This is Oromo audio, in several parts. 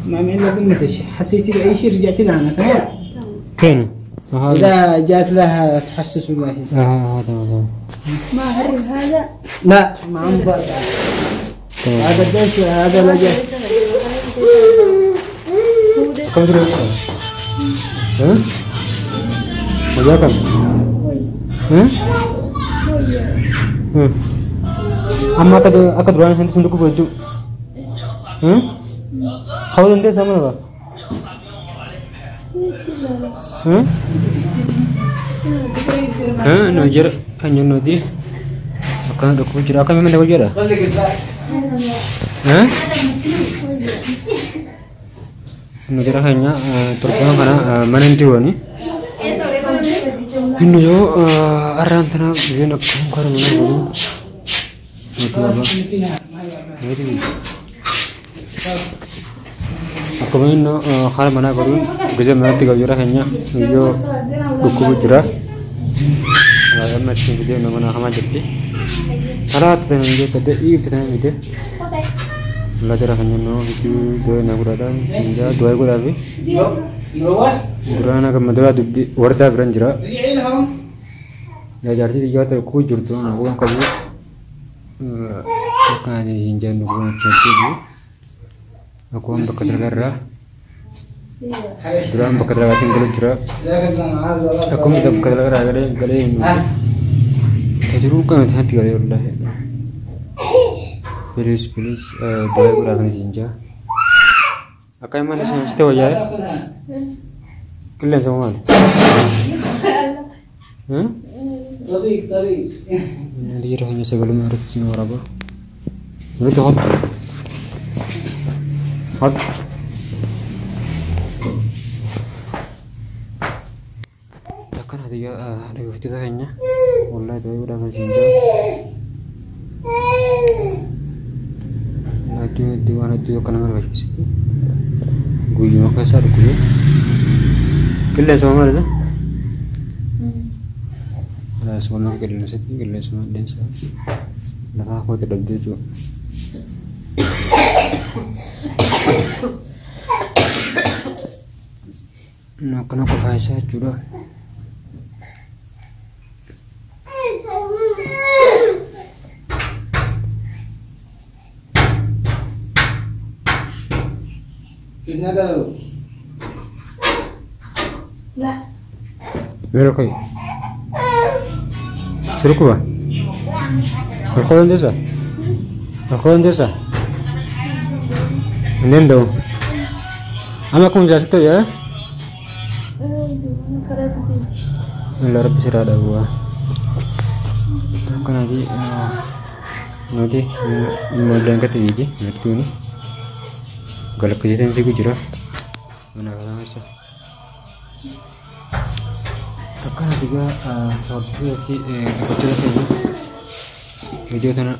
ما من لازم متش حسيتي بأي شيء رجعتي لها تمام تاني إذا جات لها تحسس بالله هذا ما أعرف هذا لا ما عم هذا الدش هذا لا جات كم تروح؟ ها؟ وجاكم؟ أما أكاد روان هندي سندوك بيجو خاول هندي سامر لا نوجر هني نودي أكان دكتور جرا أكان من دكتور جرا نوجر هني تربان كنا منن جواني إنه جو أرانتنا بيجون أكون كارم mana baru aku main hal mana baru gede mana tiga jura hanya yo buku jura ada macam video nama nama jadi harat dan video tadi itu dan video belajar hanya no itu dua naguradan sehingga dua gurabi durana ke madura dubbi warda beranjra ya jadi tiga terku jurtu aku yang kamu kan hinjan aku cakap aku am bakadra durana bakadra kating kalau jura aku minta bakadra gale ini terus kan hati gale Allah please dua gurabi hinja akai mana sih setahu ya kalian semua طريق اللي يروح يسوي لهم عرفت شنو رابع نريد هاد تكن هذه ada video tanya والله ده udah masih lagi di mana tuh kan mana bagus gue mau kasar gue kalian semua mana sih semua kalian sih kalian semua densa nah aku tidak tuju nah kenapa Faisal juga कितना करो لا मेरे कोई शुरू हुआ Alkohol desa nendo ama kamu jelasin tuh ya lara bisa ada gua kan lagi nanti mau berangkat lagi waktu ini galak kejadian sih gua mana kalau masa takkan juga waktu sih betul sih video tanah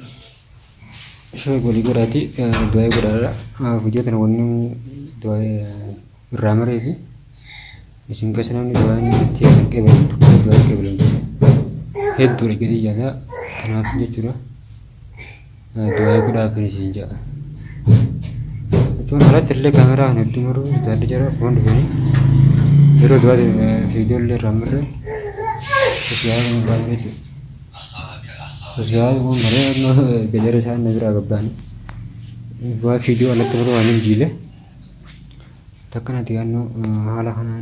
show gue lihat tadi dua gue ada video tanah warning dua ramai itu singkat sana ini dua ini tiada kabel dua kabel head dua lagi di jaga tanah itu cura dua gue ada finishing jaga cuma ada terlihat kamera nanti baru dari jarak pun begini baru dua video le ramai sosial yang itu sosial वो मरे ना बेचारे सारे नजर आ गए वो वीडियो अलग तो आने जिले तक ना दिया नो हाला खाना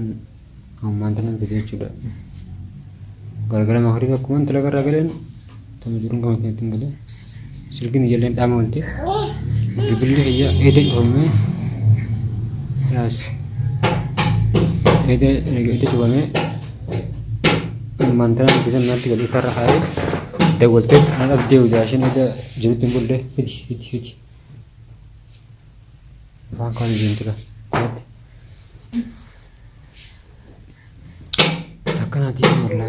हम मानते हैं वीडियो चुरा घर-घर माहौल का कौन तलक कर रखले तो मैं जुर्म का मतलब तुम बोले सिल्की नहीं जलें टाइम बोलते रिबिल्ड है या ऐसे घूम में रास ऐसे चुका में मानते हैं किसी नर्ती का लिखा रहा है ده قلت انا ابدي وده عشان هذا جبت نقول له هدي فان كان يجي كده takkan hati والله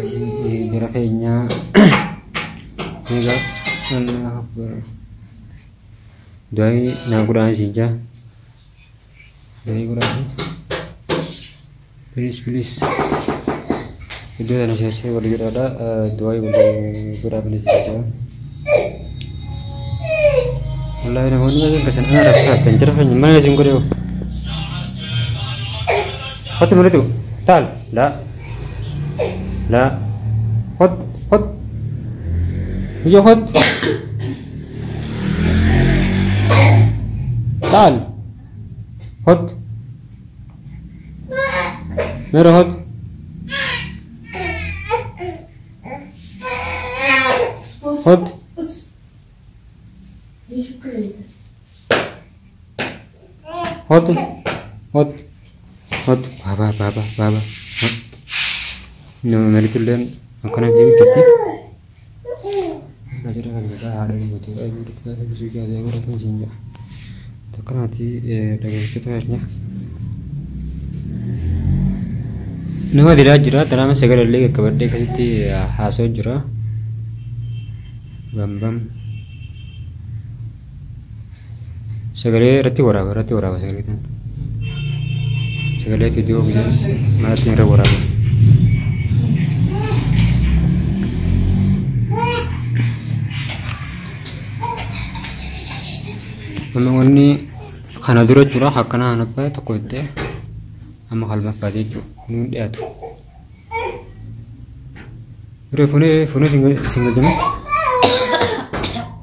جرافيnya enggak Allah akbar dai na kurang saja dai kurang please video dan saya boleh ada dua boleh berapa nih saja. Allah yang mana kesan anak rakyat dan cerah hanya mana sih kau خد مرتو تعال لا لا خد خد يجي خد تعال خد ميرو خد خد خد خد خد بابا بابا بابا نو مريت لين أكنا في بيتي نجرا كذا هذا الموتي أي مريت كذا بيجي كذا يقول لك نسينجا تكنا تي لقيت كده هرنيا نو هذه راجرا ترى ما سجل اللي كبردي كسيتي حاسو جرا بام بام سجل رتي ورا سجل itu segala video mana tiada orang. Memang ini karena dulu curah hakana apa itu kuatnya, ama halma pada itu nundi atu. Phone single jam.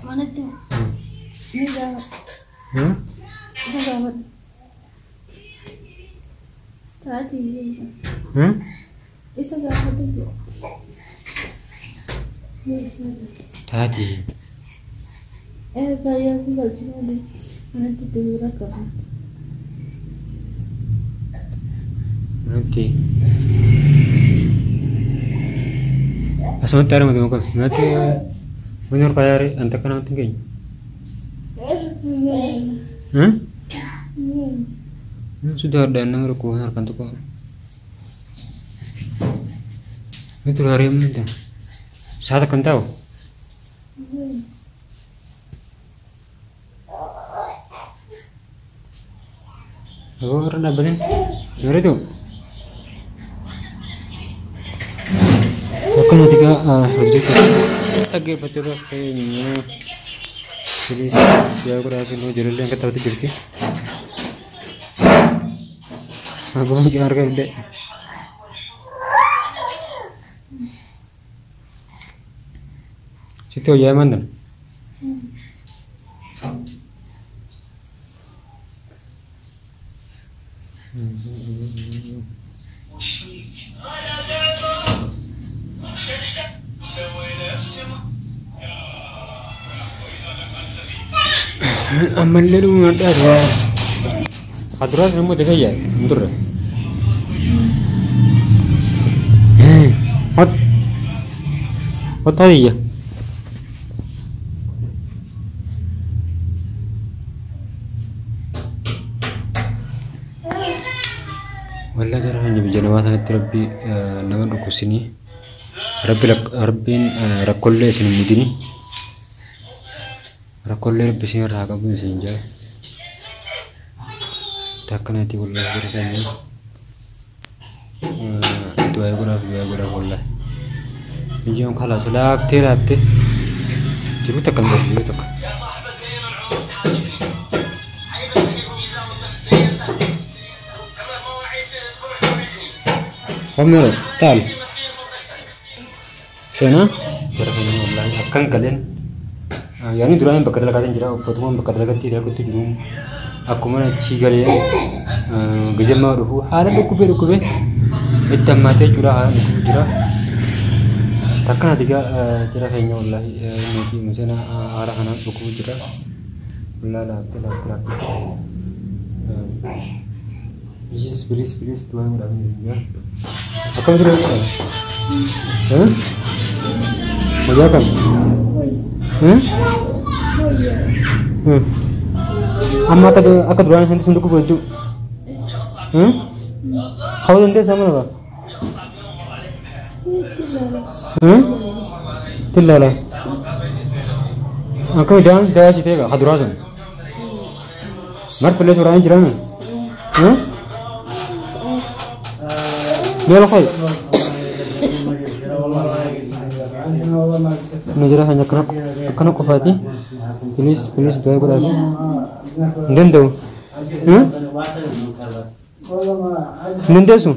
Mana tu? Ini dah. Dah. Tadi isa. Isa gawat tu. Tadi. Kaya aku gal cuma ni. Mana tu tidur aku. Nanti. Asal tarik macam apa? Nanti benar kaya anda kena tinggi. Sudah ada nang ruku harkan tu kok. Itu hari ini dah. Saya tak tahu. Oh, orang dah beli. Cuma itu. Aku nanti ke hari itu. Agak betul kayaknya. Jadi saya kurang tahu jalan yang kata tu jadi. Aku mungkin harga gede. Situ ya mana? Amal lalu ada. Hadras kamu dekat ya, mundur. Hot tadi ya. Wallah jarang hanya berjawab hanya terlebih nama duku sini. Rabbin rakolle sini mudini. Rakolle bising raga pun senja. Takkan hati wallah bersanya. Dua gura wallah. Yang kalah selak terate. Jadi takkan boleh tak. Kamu tal. Sana. Berapa wallah akan kalian. Yang ini duluan bekerja lagi jera, pertemuan bekerja lagi tidak betul jum. Aku mana cigali gejala marufu. Ada duku be. Itu mati curah curah. Takkan ada jera kayaknya wallah mungkin misalnya arah anak duku jera. Wallah lah. Please tuan mudah ni ya. Akan jera. Maju kan? Amma tadi akad duluan nanti sendiri baju. Kau nanti sama apa? Tidak lah. Aku dance dah sih tega, hadurasan. Mar pelas orang jiran. Dia lokal. Najrah hanya kena kufati. Please doa berada. Dan tu, والله ما من دسو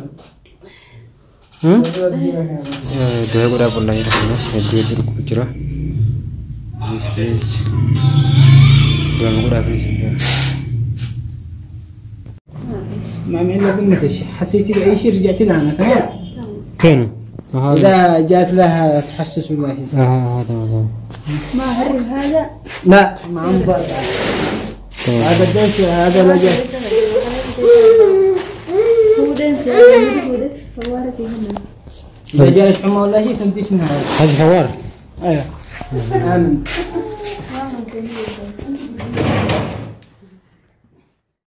ده يقول أبو الله يرحمه يدري كوجرا بس ده يقول أبو الله ما من لازم متش حسيتي بأي شيء رجعتي لها تمام كان إذا جات لها تحسس ولا شيء هذا ما هرب هذا لا ما عم بقى هذا الدش هذا لجأ هو دنس هو ده فوارة هنا إذا جالس حمى ولا شيء تمديش منها هذا حوار أيوه آمن